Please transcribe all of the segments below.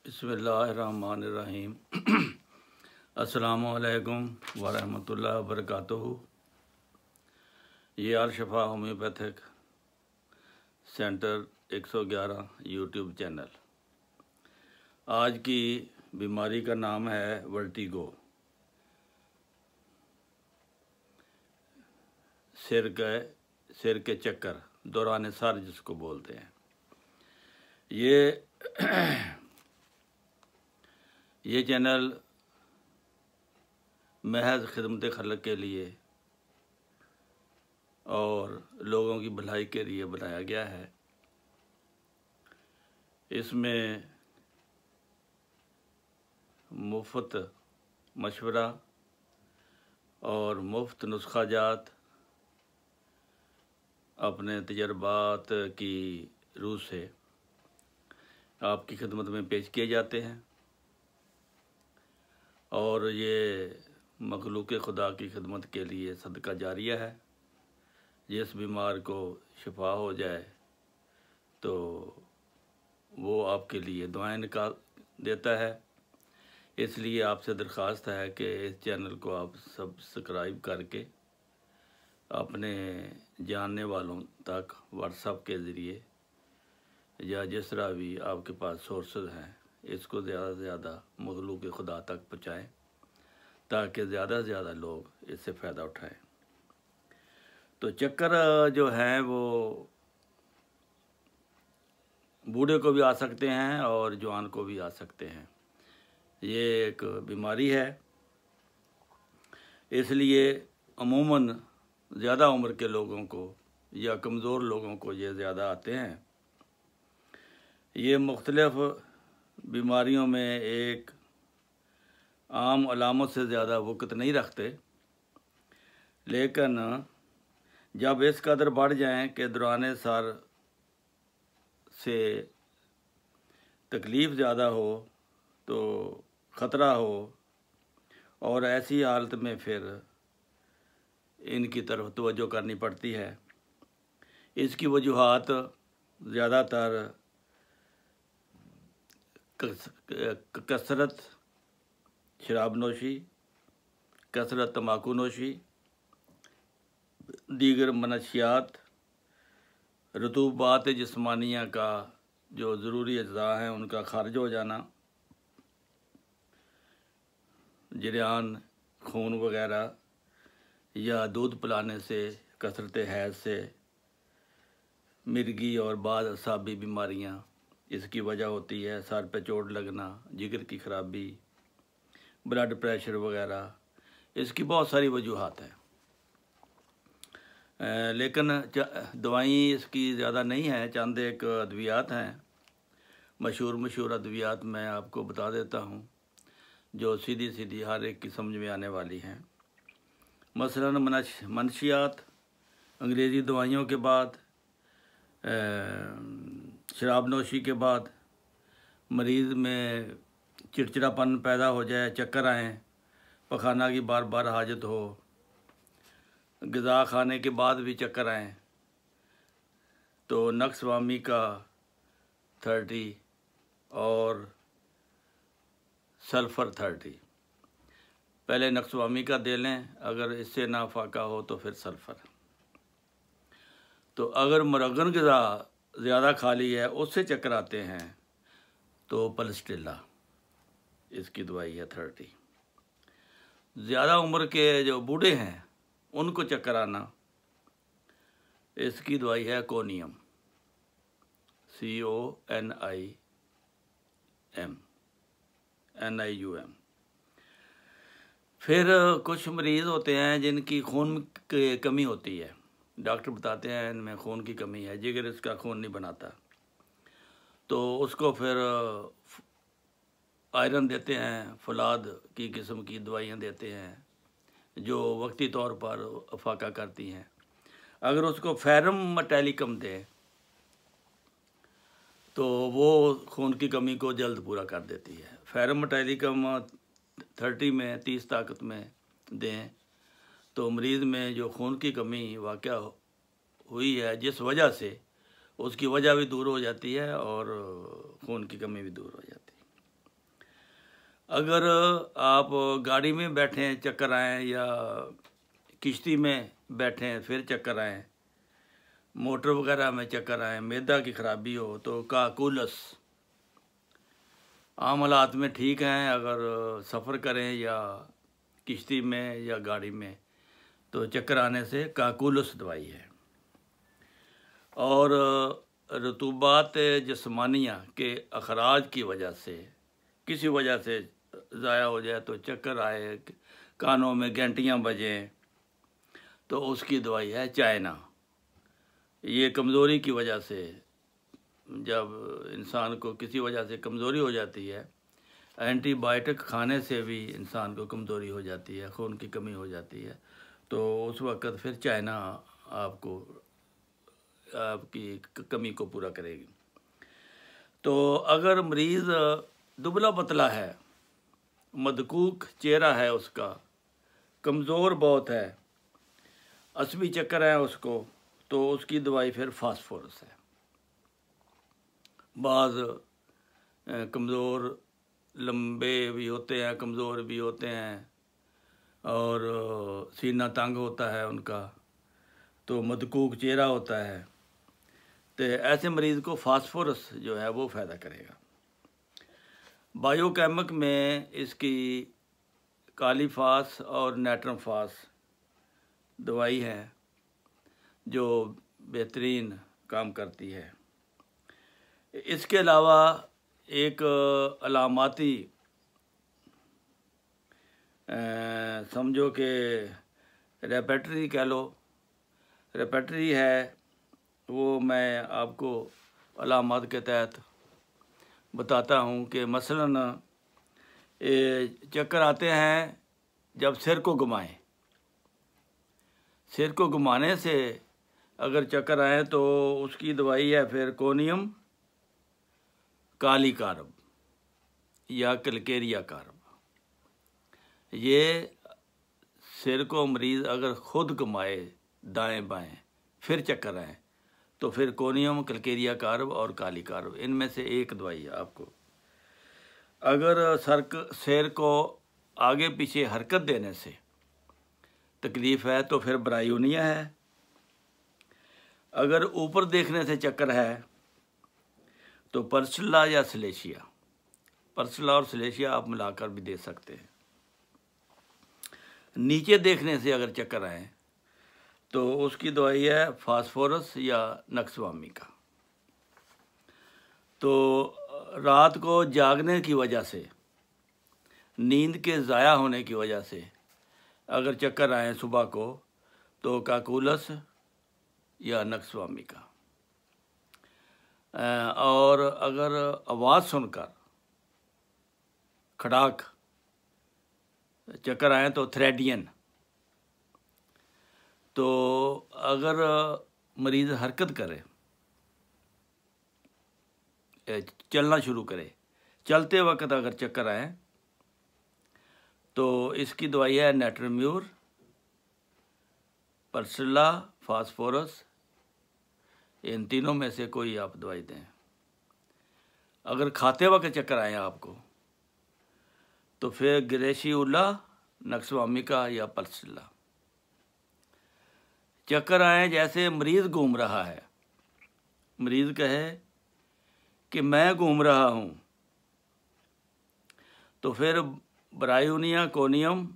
बिस्मिल्लाहिर्रहमानिर्रहीम। अस्सलामुअलैकुम वरहमतुल्लाहि वबरकातुहू। ये अल-शफा होम्योपैथिक सेंटर 111 यूट्यूब चैनल। आज की बीमारी का नाम है वर्टिगो। सिर के चक्कर, दौरान सर जिसको बोलते हैं। ये चैनल महज खिदमत खल्क के लिए और लोगों की भलाई के लिए बनाया गया है। इसमें मुफ्त मशवरा और मुफ्त नुस्खा जात अपने तजर्बात की रूह से आपकी खिदमत में पेश किए जाते हैं और ये मखलूक खुदा की खिदमत के लिए सदका जारिया है। जिस बीमार को शिफा हो जाए तो वो आपके लिए दुआएं निकाल देता है। इसलिए आपसे दरख्वास्त है कि इस चैनल को आप सब्सक्राइब करके अपने जानने वालों तक व्हाट्सएप के ज़रिए या जिस तरह भी आपके पास सोर्सेज हैं इसको ज़्यादा से ज़्यादा मखलूक खुदा तक पहुँचाएँ ताकि ज़्यादा से ज़्यादा लोग इससे फ़ायदा उठाएं। तो चक्कर जो हैं वो बूढ़े को भी आ सकते हैं और जवान को भी आ सकते हैं। ये एक बीमारी है, इसलिए अमूमन ज़्यादा उम्र के लोगों को या कमज़ोर लोगों को ये ज़्यादा आते हैं। ये मुख्तलिफ़ बीमारियों में एक आम अलामत से ज़्यादा वक़्त नहीं रखते, लेकिन जब इस कदर बढ़ जाएं कि दौरान सर से तकलीफ़ ज़्यादा हो तो ख़तरा हो और ऐसी हालत में फिर इनकी तरफ तवज्जो करनी पड़ती है। इसकी वजूहात ज़्यादातर कसरत शराब नोशी, कसरत तम्बाकू नोशी, दीगर मनशियात, रतूबात जिस्मानिया का जो ज़रूरी अज़्ज़ा हैं उनका खारिज हो जाना, जरियान खून वग़ैरह या दूध पिलाने से, कसरत हैज़ से, मिर्गी और बाद असाबी बीमारियां इसकी वजह होती है। सर पे चोट लगना, जिगर की ख़राबी, ब्लड प्रेशर वग़ैरह, इसकी बहुत सारी वजूहात हैं। लेकिन दवाई इसकी ज़्यादा नहीं है, चंद एक अद्वियात हैं। मशहूर अद्वियात मैं आपको बता देता हूँ जो सीधी हर एक की समझ में आने वाली हैं। मसलन मनशियात, अंग्रेज़ी दवाइयों के बाद, शराब नोशी के बाद मरीज़ में चिड़चिड़ापन पैदा हो जाए, चक्कर आएँ, पखाना की बार बार हाजत हो, ग़िज़ा खाने के बाद भी चक्कर आएँ, तो नक्सवामी का 30 और सल्फ़र 30। पहले नक्सवामी का दे लें, अगर इससे ना फाका हो तो फिर सल्फ़र। तो अगर मुरगन ग़िज़ा ज़्यादा खा ली है, उससे चक्कर आते हैं, तो पलस्टिला इसकी दवाई है 30। ज़्यादा उम्र के जो बूढ़े हैं उनको चक्कर आना, इसकी दवाई है कोनियम, CONIUM। फिर कुछ मरीज़ होते हैं जिनकी खून की कमी होती है, डॉक्टर बताते हैं इनमें खून की कमी है, जिगर इसका खून नहीं बनाता, तो उसको फिर आयरन देते हैं, फौलाद की किस्म की दवाइयाँ देते हैं जो वक्ती तौर पर अफाका करती हैं। अगर उसको फेरम मेटालिकम दे तो वो खून की कमी को जल्द पूरा कर देती है। फेरम मेटालिकम 30 में 30 ताकत में दें तो मरीज़ में जो खून की कमी वाक़या हुई है जिस वजह से, उसकी वजह भी दूर हो जाती है और खून की कमी भी दूर हो जाती है। अगर आप गाड़ी में बैठें चक्कर आएँ या किश्ती में बैठें फिर चक्कर आएँ, मोटर वगैरह में चक्कर आएँ, मैदा की खराबी हो तो काकूलस आम हालात में ठीक हैं। अगर सफ़र करें या किश्ती में या गाड़ी में तो चक्कर आने से काकूलस दवाई है। और रतूबात जिस्मानिया के अखराज की वजह से किसी वजह से ज़ाया हो जाए तो चक्कर आए, कानों में घंटियाँ बजें, तो उसकी दवाई है चाइना। ये कमज़ोरी की वजह से, जब इंसान को किसी वजह से कमज़ोरी हो जाती है, एंटीबायोटिक खाने से भी इंसान को कमज़ोरी हो जाती है, खून की कमी हो जाती है, तो उस वक़्त फिर चाइना आपकी कमी को पूरा करेगी। तो अगर मरीज़ दुबला पतला है, मदकूक चेहरा है उसका, कमज़ोर बहुत है, असबी चक्कर है उसको, तो उसकी दवाई फिर फास्फोरस है। बाज़ कमज़ोर लंबे भी होते हैं, कमज़ोर भी होते हैं और सीना तंग होता है उनका, तो मदकूक चेहरा होता है, तो ऐसे मरीज़ को फास्फोरस जो है वो फ़ायदा करेगा। बायोकेमिक में इसकी कालीफास और नाइट्रोफास दवाई है जो बेहतरीन काम करती है। इसके अलावा एक अलामाती समझो कि रेपेटरी कह लो, रेपेटरी है, वो मैं आपको अलामत के तहत बताता हूँ कि मसलन चक्कर आते हैं जब सिर को घुमाएं, सिर को घुमाने से अगर चक्कर आए तो उसकी दवाई है फिर कोनियम काली कारब या कलकेरिया कारब। ये सिर को मरीज़ अगर खुद घुमाए दाएं बाएं फिर चक्कर आए तो फिर कोनियम कलकेरिया कारब और काली कारब, इनमें से एक दवाई है आपको। अगर सिर को आगे पीछे हरकत देने से तकलीफ़ है तो फिर ब्रायोनिया है। अगर ऊपर देखने से चक्कर है तो पर्सला या सलेशिया, पर्सला और सलेशिया आप मिलाकर भी दे सकते हैं। नीचे देखने से अगर चक्कर आए तो उसकी दवाई है फास्फोरस या नक्सवामी का। तो रात को जागने की वजह से, नींद के ज़ाया होने की वजह से अगर चक्कर आए सुबह को तो काकूलस या नक्सवामी का। और अगर आवाज़ सुनकर खड़ाक चक्कर आए तो थ्रेडियन। तो अगर मरीज़ हरकत करे, चलना शुरू करे, चलते वक्त अगर चक्कर आए तो इसकी दवाई है नेट्रोम्यूर, पर्सला, फास्फोरस, इन तीनों में से कोई आप दवाई दें। अगर खाते वक्त चक्कर आए आपको तो फिर ग्रेशियोला, नक्सवामी का या पर्सला। चक्कर आए जैसे मरीज़ घूम रहा है, मरीज़ कहे कि मैं घूम रहा हूँ, तो फिर ब्रायोनिया, कोनियम,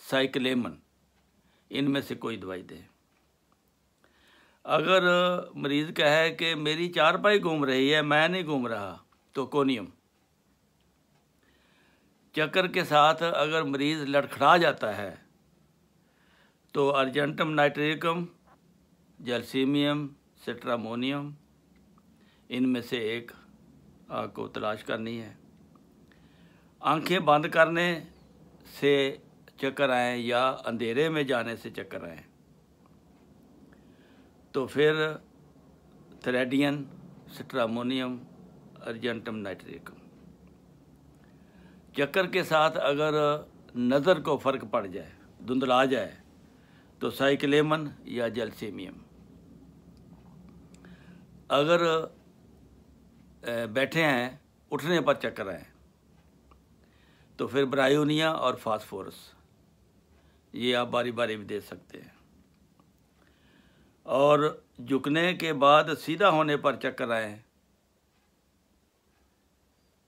साइक्लेमन, इनमें से कोई दवाई दें। अगर मरीज़ कहे कि मेरी चारपाई घूम रही है, मैं नहीं घूम रहा, तो कोनियम। चक्कर के साथ अगर मरीज़ लड़खड़ा जाता है तो अर्जेंटम नाइट्रिकम, जैल्सीमियम, सिट्रामोनियम, इनमें से एक आपको तलाश करनी है। आंखें बंद करने से चक्कर आए या अंधेरे में जाने से चक्कर आए तो फिर थ्रेडियन, सिट्रामोनियम, अर्जेंटम नाइट्रिकम। चक्कर के साथ अगर नज़र को फ़र्क पड़ जाए, धुंधला जाए, तो साइक्लेमन या जैल्सीमियम। अगर बैठे हैं, उठने पर चक्कर आए तो फिर ब्रायोनिया और फास्फोरस, ये आप बारी बारी भी दे सकते हैं। और झुकने के बाद सीधा होने पर चक्कर आए,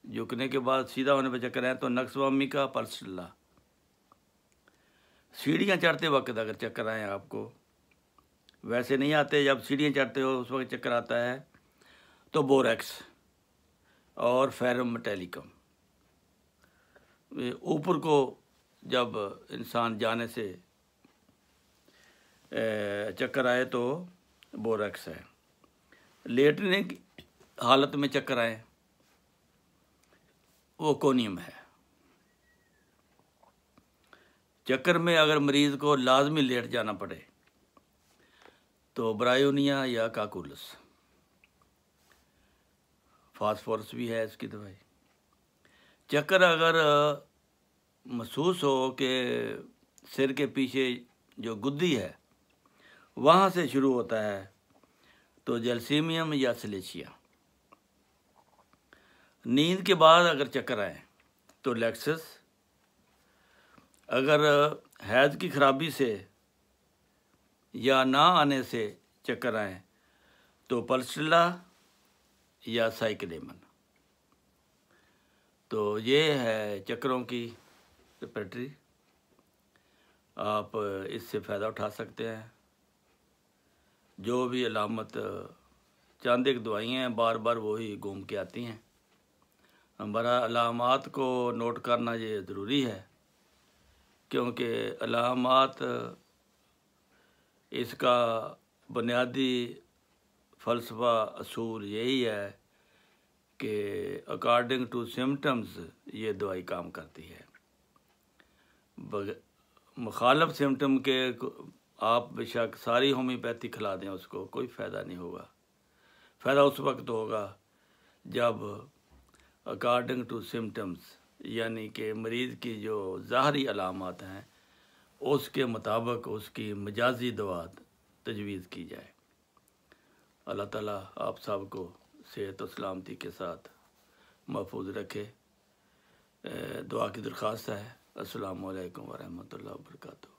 झुकने के बाद सीधा होने पर चक्कर आए तो नक्सवामी का पल्सल्ला। सीढ़ियाँ चढ़ते वक्त अगर चक्कर आए आपको, वैसे नहीं आते, जब सीढ़ियाँ चढ़ते हो उस वक्त चक्कर आता है, तो बोरेक्स और फेरम मेटेलिकम। ऊपर को जब इंसान जाने से चक्कर आए तो बोरेक्स है। लेटने की हालत में चक्कर आए वो कोनियम है। चक्कर में अगर मरीज़ को लाजमी लेट जाना पड़े तो ब्रायोनिया या काकुलस। फास्फोरस भी है इसकी दवाई। चक्कर अगर महसूस हो कि सिर के पीछे जो गुद्दी है वहाँ से शुरू होता है तो जैल्सीमियम या सिलेशिया। नींद के बाद अगर चक्कर आए तो लेक्सस। अगर हैज़ की खराबी से या ना आने से चक्कर आए तो पल्सल्ला या साइक्लेमन। तो ये है चक्करों की रेपेटरी, आप इससे फ़ायदा उठा सकते हैं। जो भी अलामत चंद एक दवाइयाँ हैं बार बार वही घूम के आती हैं। हमारा अलामात को नोट करना ये ज़रूरी है, क्योंकि अलामात इसका बुनियादी फ़लसफ़ा असूल यही है कि अकॉर्डिंग टू सिम्टम्स ये दवाई काम करती है। मुखालफ सिम्टम के आप बेशक सारी होम्योपैथी खिला दें, उसको कोई फ़ायदा नहीं होगा। फ़ायदा उस वक्त होगा जब अकॉर्डिंग टू सिम्टम्स, यानी कि मरीज़ की जो ज़ाहरी अलामात हैं उसके मुताबिक उसकी मजाजी दवा तजवीज़ की जाए। अल्लाह ताला आप सब को सेहत और सलामती के साथ महफूज रखे, दुआ की दरख्वास्त है। अस्सलामु अलैकुम वरहमतुल्लाहि वबरकातुहू।